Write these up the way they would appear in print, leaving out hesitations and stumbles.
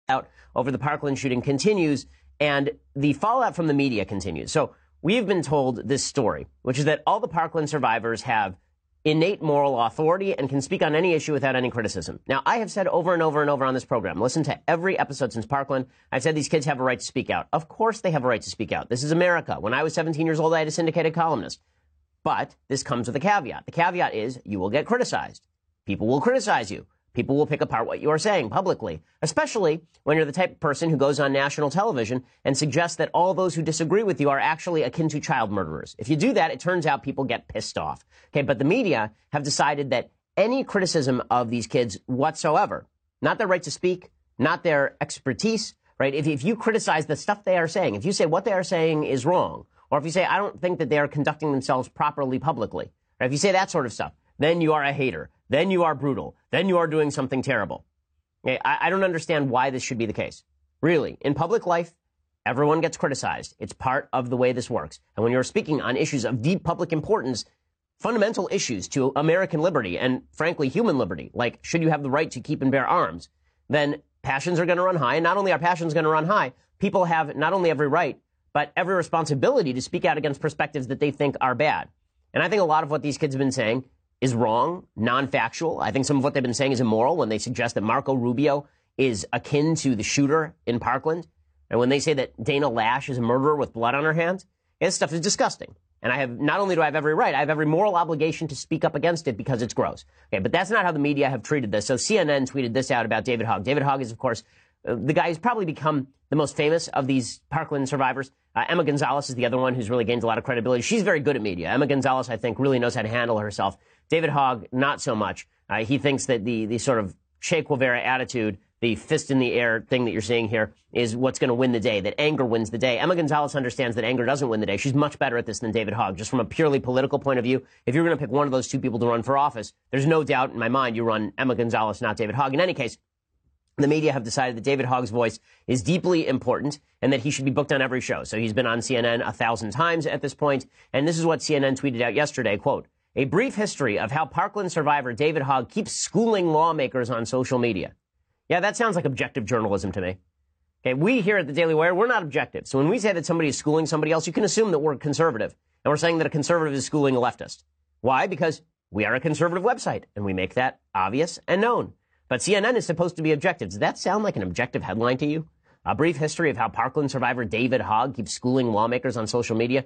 out over the Parkland shooting continues, and the fallout from the media continues. So we've been told this story, which is that all the Parkland survivors have innate moral authority and can speak on any issue without any criticism. Now, I have said over and over and over on this program, listen to every episode since Parkland, I've said these kids have a right to speak out. Of course they have a right to speak out. This is America. When I was 17 years old, I had a syndicated columnist. But this comes with a caveat. The caveat is you will get criticized. People will criticize you. People will pick apart what you are saying publicly, especially when you're the type of person who goes on national television and suggests that all those who disagree with you are actually akin to child murderers. If you do that, it turns out people get pissed off. Okay, but the media have decided that any criticism of these kids whatsoever, not their right to speak, not their expertise, right? If you criticize the stuff they are saying, if you say what they are saying is wrong, or if you say, I don't think that they are conducting themselves properly publicly, right? If you say that sort of stuff, then you are a hater. Then you are brutal. Then you are doing something terrible. Okay, I don't understand why this should be the case. Really, in public life, everyone gets criticized. It's part of the way this works. And when you're speaking on issues of deep public importance, fundamental issues to American liberty and, frankly, human liberty, like should you have the right to keep and bear arms, then passions are going to run high. And not only are passions going to run high, people have not only every right, but every responsibility to speak out against perspectives that they think are bad. And I think a lot of what these kids have been saying is wrong, non-factual. I think some of what they've been saying is immoral when they suggest that Marco Rubio is akin to the shooter in Parkland. And when they say that Dana Lash is a murderer with blood on her hands, this stuff is disgusting. And not only do I have every right, I have every moral obligation to speak up against it because it's gross. Okay, but that's not how the media have treated this. So CNN tweeted this out about David Hogg. David Hogg is, of course, the guy who's probably become the most famous of these Parkland survivors. Emma Gonzalez is the other one who's really gained a lot of credibility. She's very good at media. Emma Gonzalez, I think, really knows how to handle herself. David Hogg, not so much. He thinks that the sort of Che Guevara attitude, the fist in the air thing that you're seeing here is what's going to win the day, that anger wins the day. Emma Gonzalez understands that anger doesn't win the day. She's much better at this than David Hogg. Just from a purely political point of view, if you're going to pick one of those two people to run for office, there's no doubt in my mind you run Emma Gonzalez, not David Hogg. In any case, the media have decided that David Hogg's voice is deeply important and that he should be booked on every show. So he's been on CNN 1,000 times at this point. And this is what CNN tweeted out yesterday, quote, a brief history of how Parkland survivor David Hogg keeps schooling lawmakers on social media. Yeah, that sounds like objective journalism to me. Okay, we here at the Daily Wire, we're not objective. So when we say that somebody is schooling somebody else, you can assume that we're conservative. And we're saying that a conservative is schooling a leftist. Why? Because we are a conservative website, and we make that obvious and known. But CNN is supposed to be objective. Does that sound like an objective headline to you? A brief history of how Parkland survivor David Hogg keeps schooling lawmakers on social media?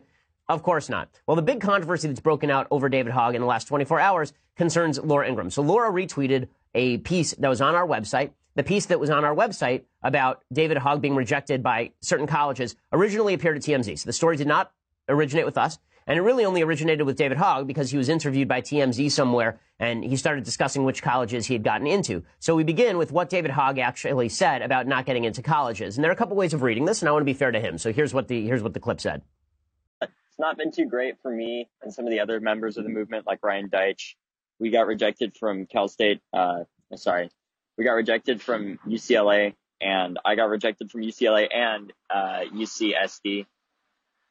Of course not. Well, the big controversy that's broken out over David Hogg in the last 24 hours concerns Laura Ingraham. So Laura retweeted a piece that was on our website. The piece that was on our website about David Hogg being rejected by certain colleges originally appeared at TMZ. So the story did not originate with us. And it really only originated with David Hogg because he was interviewed by TMZ somewhere and he started discussing which colleges he had gotten into. So we begin with what David Hogg actually said about not getting into colleges. And there are a couple ways of reading this, and I want to be fair to him. So here's what the clip said. It's not been too great for me and some of the other members of the movement, like Ryan Deitch. We got rejected from we got rejected from UCLA, and I got rejected from UCLA and UCSD.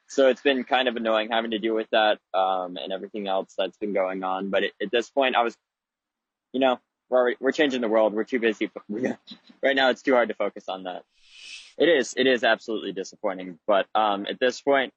So it's been kind of annoying having to deal with that and everything else that's been going on. But at this point, I was, we're changing the world. We're too busy. Right now, it's too hard to focus on that. It is absolutely disappointing. But at this point,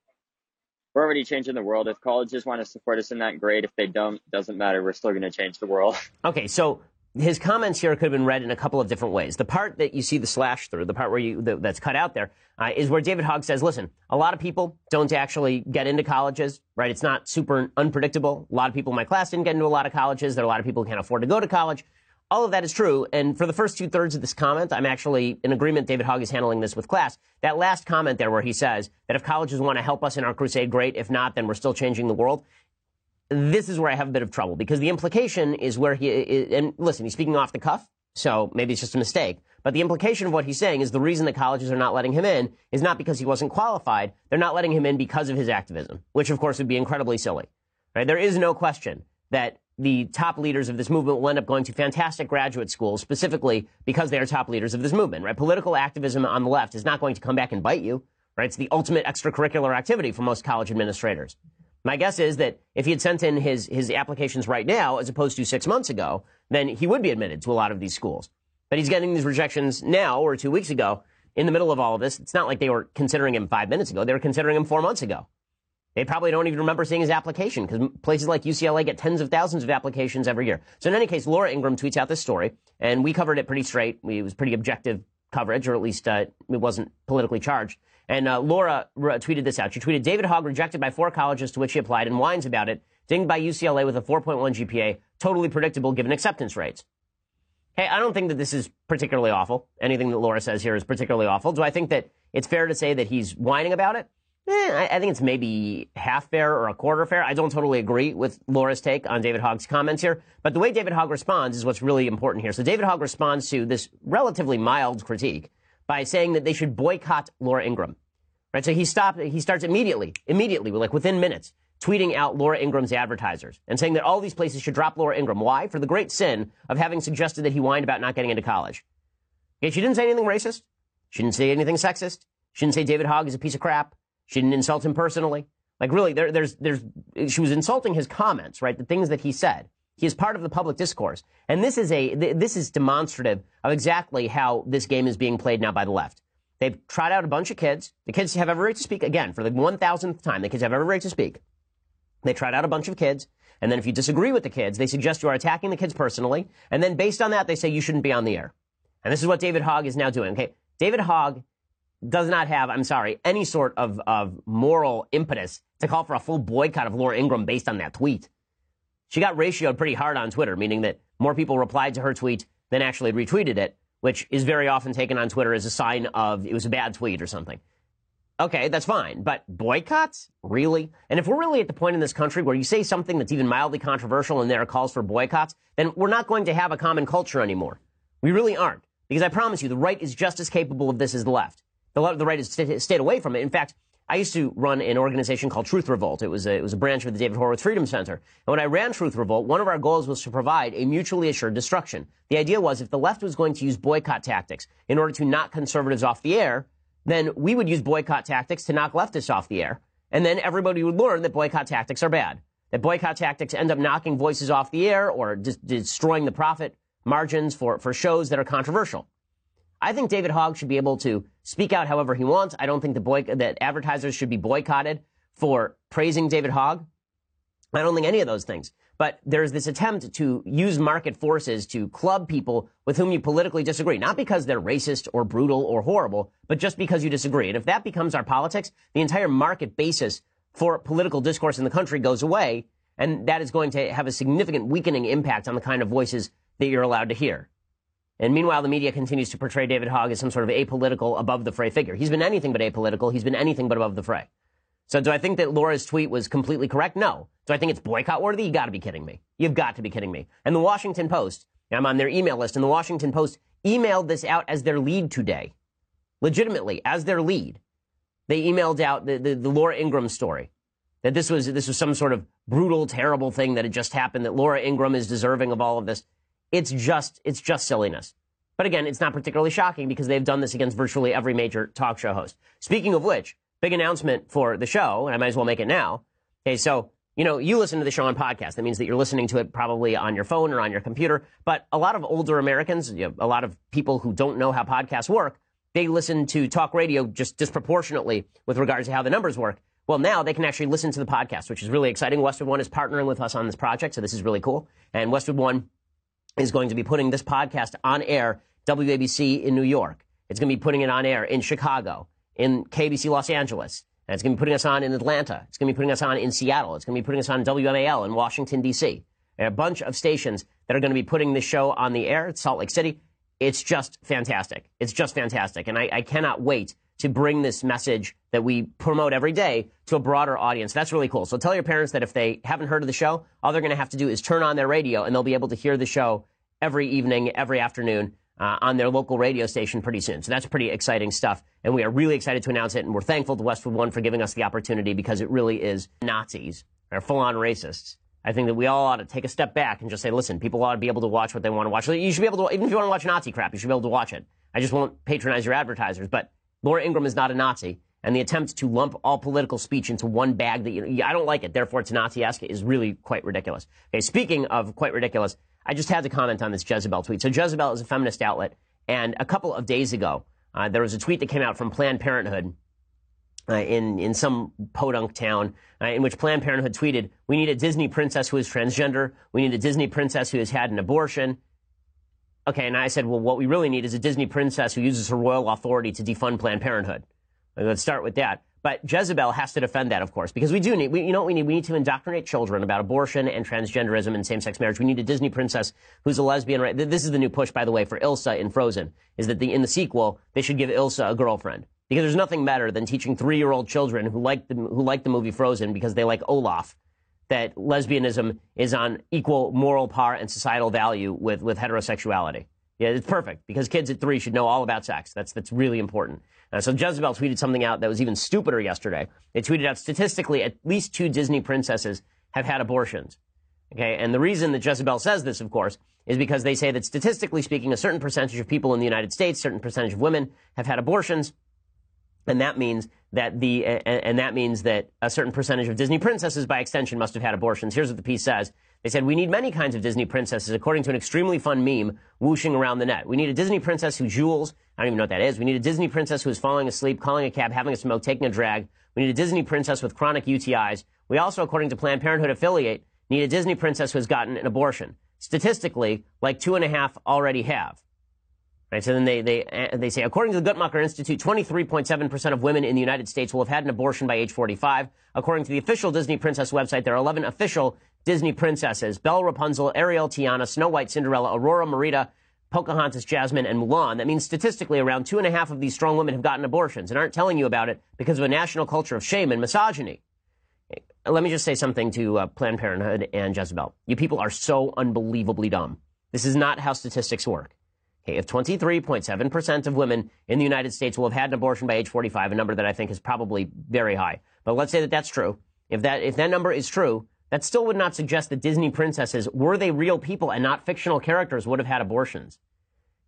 we're already changing the world. If colleges want to support us in that, great. If they don't, doesn't matter. We're still going to change the world. Okay, so his comments here could have been read in a couple of different ways. The part that you see the slash through, the part where that's cut out there, is where David Hogg says, listen, a lot of people don't actually get into colleges, right? It's not super unpredictable. A lot of people in my class didn't get into a lot of colleges. There are a lot of people who can't afford to go to college. All of that is true. And for the first 2/3 of this comment, I'm actually in agreement David Hogg is handling this with class. That last comment there where he says that if colleges want to help us in our crusade, great. If not, then we're still changing the world. This is where I have a bit of trouble because the implication is where and listen, he's speaking off the cuff, so maybe it's just a mistake. But the implication of what he's saying is the reason that colleges are not letting him in is not because he wasn't qualified. They're not letting him in because of his activism, which of course would be incredibly silly. Right? There is no question that the top leaders of this movement will end up going to fantastic graduate schools specifically because they are top leaders of this movement. Right? Political activism on the left is not going to come back and bite you. Right? It's the ultimate extracurricular activity for most college administrators. My guess is that if he had sent in his applications right now, as opposed to 6 months ago, then he would be admitted to a lot of these schools. But he's getting these rejections now or 2 weeks ago in the middle of all of this. It's not like they were considering him 5 minutes ago. They were considering him 4 months ago. They probably don't even remember seeing his application because places like UCLA get tens of thousands of applications every year. So in any case, Laura Ingraham tweets out this story, and we covered it pretty straight. It was pretty objective coverage, or at least it wasn't politically charged. And Laura tweeted this out. She tweeted, David Hogg rejected by 4 colleges to which he applied and whines about it, dinged by UCLA with a 4.1 GPA, totally predictable given acceptance rates. Hey, I don't think that this is particularly awful. Anything that Laura says here is particularly awful. Do I think that it's fair to say that he's whining about it? I think it's maybe half fair or a quarter fair. I don't totally agree with Laura's take on David Hogg's comments here, but the way David Hogg responds is what's really important here. So David Hogg responds to this relatively mild critique by saying that they should boycott Laura Ingraham. Right? So he starts immediately, like within minutes, tweeting out Laura Ingraham's advertisers and saying that all these places should drop Laura Ingraham. Why? For the great sin of having suggested that he whined about not getting into college. Okay, she didn't say anything racist. She didn't say anything sexist. She didn't say David Hogg is a piece of crap. She didn't insult him personally. Like really, she was insulting his comments, right? The things that he said. He is part of the public discourse. And this is demonstrative of exactly how this game is being played now by the left. They've trot out a bunch of kids. The kids have every right to speak again for the 1,000th time. The kids have every right to speak. They trot out a bunch of kids. And then if you disagree with the kids, they suggest you are attacking the kids personally. And then based on that, they say you shouldn't be on the air. And this is what David Hogg is now doing. Okay. David Hogg does not have, any sort of moral impetus to call for a full boycott of Laura Ingraham based on that tweet. She got ratioed pretty hard on Twitter, meaning that more people replied to her tweet than actually retweeted it, which is very often taken on Twitter as a sign of it was a bad tweet or something. Okay, that's fine. But boycotts? Really? And if we're really at the point in this country where you say something that's even mildly controversial and there are calls for boycotts, then we're not going to have a common culture anymore. We really aren't. Because I promise you, the right is just as capable of this as the left. The right has stayed away from it. In fact, I used to run an organization called Truth Revolt. It was a branch of the David Horowitz Freedom Center. And when I ran Truth Revolt, one of our goals was to provide a mutually assured destruction. The idea was if the left was going to use boycott tactics in order to knock conservatives off the air, then we would use boycott tactics to knock leftists off the air. And then everybody would learn that boycott tactics are bad. That boycott tactics end up knocking voices off the air or destroying the profit margins for shows that are controversial. I think David Hogg should be able to speak out however he wants. I don't think that advertisers should be boycotted for praising David Hogg. I don't think any of those things. But there's this attempt to use market forces to club people with whom you politically disagree, not because they're racist or brutal or horrible, but just because you disagree. And if that becomes our politics, the entire market basis for political discourse in the country goes away, and that is going to have a significant weakening impact on the kind of voices that you're allowed to hear. And meanwhile, the media continues to portray David Hogg as some sort of apolitical, above-the-fray figure. He's been anything but apolitical. He's been anything but above the fray. So do I think that Laura's tweet was completely correct? No. Do I think it's boycott-worthy? You got to be kidding me. You've got to be kidding me. And the Washington Post, I'm on their email list, and the Washington Post emailed this out as their lead today. Legitimately, as their lead. They emailed out the Laura Ingraham story. That this was some sort of brutal, terrible thing that had just happened, that Laura Ingraham is deserving of all of this. It's just silliness. But again, it's not particularly shocking because they've done this against virtually every major talk show host. Speaking of which, big announcement for the show, and I might as well make it now. Okay, so, you listen to the show on podcast. That means that you're listening to it probably on your phone or on your computer. But a lot of older Americans, a lot of people who don't know how podcasts work, they listen to talk radio just disproportionately with regards to how the numbers work. Well, now they can actually listen to the podcast, which is really exciting. Westwood One is partnering with us on this project, so this is really cool. And Westwood One is going to be putting this podcast on air, WABC in New York. It's going to be putting it on air in Chicago, in KBC Los Angeles. And it's going to be putting us on in Atlanta. It's going to be putting us on in Seattle. It's going to be putting us on WMAL in Washington, D.C. There are a bunch of stations that are going to be putting this show on the air. It's Salt Lake City. It's just fantastic. It's just fantastic. And I cannot wait to bring this message that we promote every day to a broader audience. That's really cool. So tell your parents that if they haven't heard of the show, all they're going to have to do is turn on their radio and they'll be able to hear the show every evening, every afternoon on their local radio station pretty soon. So that's pretty exciting stuff. And we are really excited to announce it. And we're thankful to Westwood One for giving us the opportunity because it really is Nazis or full-on racists. I think that we all ought to take a step back and just say, listen, people ought to be able to watch what they want to watch. You should be able to, even if you want to watch Nazi crap, you should be able to watch it. I just won't patronize your advertisers. But Laura Ingraham is not a Nazi. And the attempt to lump all political speech into one bag that I don't like it, therefore it's Nazi-esque, is really quite ridiculous. Okay, speaking of quite ridiculous, I just had to comment on this Jezebel tweet. So Jezebel is a feminist outlet, and a couple of days ago, there was a tweet that came out from Planned Parenthood in some podunk town in which Planned Parenthood tweeted, "We need a Disney princess who is transgender. We need a Disney princess who has had an abortion." Okay, and I said, well, what we really need is a Disney princess who uses her royal authority to defund Planned Parenthood. Let's start with that. But Jezebel has to defend that, of course, because we you know what we need? We need to indoctrinate children about abortion and transgenderism and same-sex marriage. We need a Disney princess who's a lesbian. Right? This is the new push, by the way, for Ilsa in Frozen, is that in the sequel, they should give Ilsa a girlfriend. Because there's nothing better than teaching 3-year-old children who like the movie Frozen because they like Olaf, that lesbianism is on equal moral par and societal value with heterosexuality. Yeah, it's perfect, because kids at 3 should know all about sex. That's really important. So Jezebel tweeted something out that was even stupider yesterday. They tweeted out, statistically, at least 2 Disney princesses have had abortions. Okay, and the reason that Jezebel says this, of course, is because they say that statistically speaking, a certain percentage of people in the United States, certain percentage of women have had abortions. And that means that a certain percentage of Disney princesses, by extension, must have had abortions. Here's what the piece says. They said, we need many kinds of Disney princesses, according to an extremely fun meme whooshing around the net. We need a Disney princess who joules. I don't even know what that is. We need a Disney princess who is falling asleep, calling a cab, having a smoke, taking a drag. We need a Disney princess with chronic UTIs. We also, according to Planned Parenthood affiliate, need a Disney princess who has gotten an abortion. Statistically, like 2.5 already have. Right, so then they say, according to the Guttmacher Institute, 23.7% of women in the United States will have had an abortion by age 45. According to the official Disney Princess website, there are 11 official Disney princesses: Belle, Rapunzel, Ariel, Tiana, Snow White, Cinderella, Aurora, Merida, Pocahontas, Jasmine, and Mulan. That means statistically around 2.5 of these strong women have gotten abortions and aren't telling you about it because of a national culture of shame and misogyny. Let me just say something to Planned Parenthood and Jezebel. You people are so unbelievably dumb. This is not how statistics work. Okay, if 23.7% of women in the United States will have had an abortion by age 45, a number that I think is probably very high, but let's say that that's true. If that number is true, that still would not suggest that Disney princesses, were they real people and not fictional characters, would have had abortions.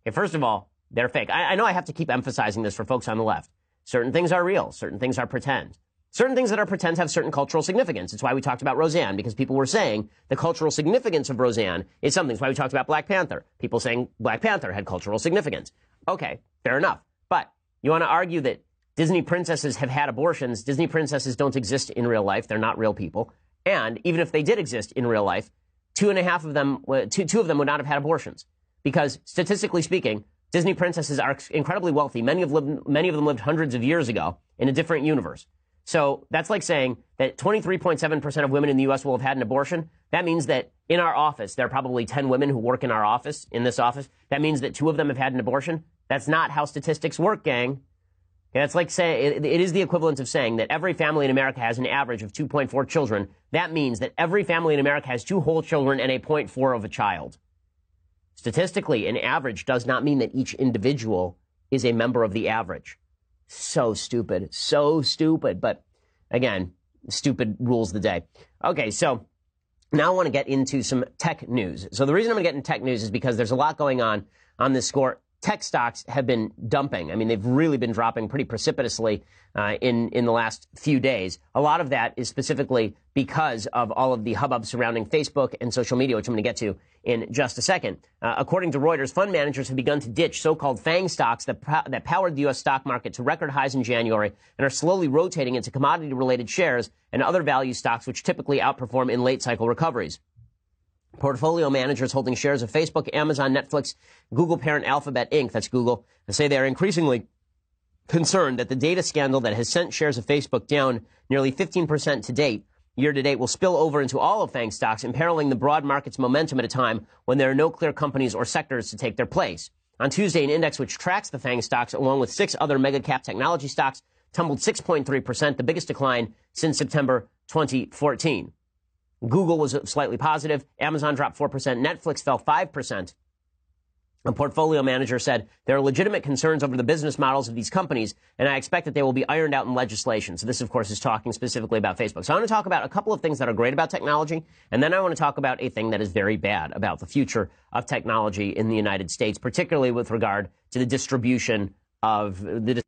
Okay, first of all, they're fake. I know I have to keep emphasizing this for folks on the left. Certain things are real. Certain things are pretend. Certain things that are pretend have certain cultural significance. It's why we talked about Roseanne, because people were saying the cultural significance of Roseanne is something. It's why we talked about Black Panther. People saying Black Panther had cultural significance. Okay, fair enough. But you want to argue that Disney princesses have had abortions. Disney princesses don't exist in real life. They're not real people. And even if they did exist in real life, 2.5 of them, two of them would not have had abortions. Because statistically speaking, Disney princesses are incredibly wealthy. Many of them lived hundreds of years ago in a different universe. So that's like saying that 23.7% of women in the U.S. will have had an abortion. That means that in our office, there are probably 10 women who work in our office, in this office. That means that 2 of them have had an abortion. That's not how statistics work, gang. That's like saying, it is the equivalent of saying that every family in America has an average of 2.4 children. That means that every family in America has 2 whole children and a 0.4 of a child. Statistically, an average does not mean that each individual is a member of the average. So stupid. But again, stupid rules the day. Okay, so now I want to get into some tech news. So the reason I'm going to get into tech news is because there's a lot going on this score. Tech stocks have been dumping. I mean, they've really been dropping pretty precipitously in the last few days. A lot of that is specifically because of all of the hubbub surrounding Facebook and social media, which I'm going to get to in just a second. According to Reuters, fund managers have begun to ditch so-called FANG stocks that powered the U.S. stock market to record highs in January and are slowly rotating into commodity-related shares and other value stocks, which typically outperform in late-cycle recoveries. Portfolio managers holding shares of Facebook, Amazon, Netflix, Google parent Alphabet Inc., that's Google, say they are increasingly concerned that the data scandal that has sent shares of Facebook down nearly 15% to date, year to date, will spill over into all of FANG stocks, imperiling the broad market's momentum at a time when there are no clear companies or sectors to take their place. On Tuesday, an index which tracks the FANG stocks, along with 6 other mega-cap technology stocks, tumbled 6.3%, the biggest decline since September 2014. Google was slightly positive. Amazon dropped 4%. Netflix fell 5%. A portfolio manager said there are legitimate concerns over the business models of these companies, and I expect that they will be ironed out in legislation. So this, of course, is talking specifically about Facebook. So I want to talk about a couple of things that are great about technology, and then I want to talk about a thing that is very bad about the future of technology in the United States, particularly with regard to the distribution of the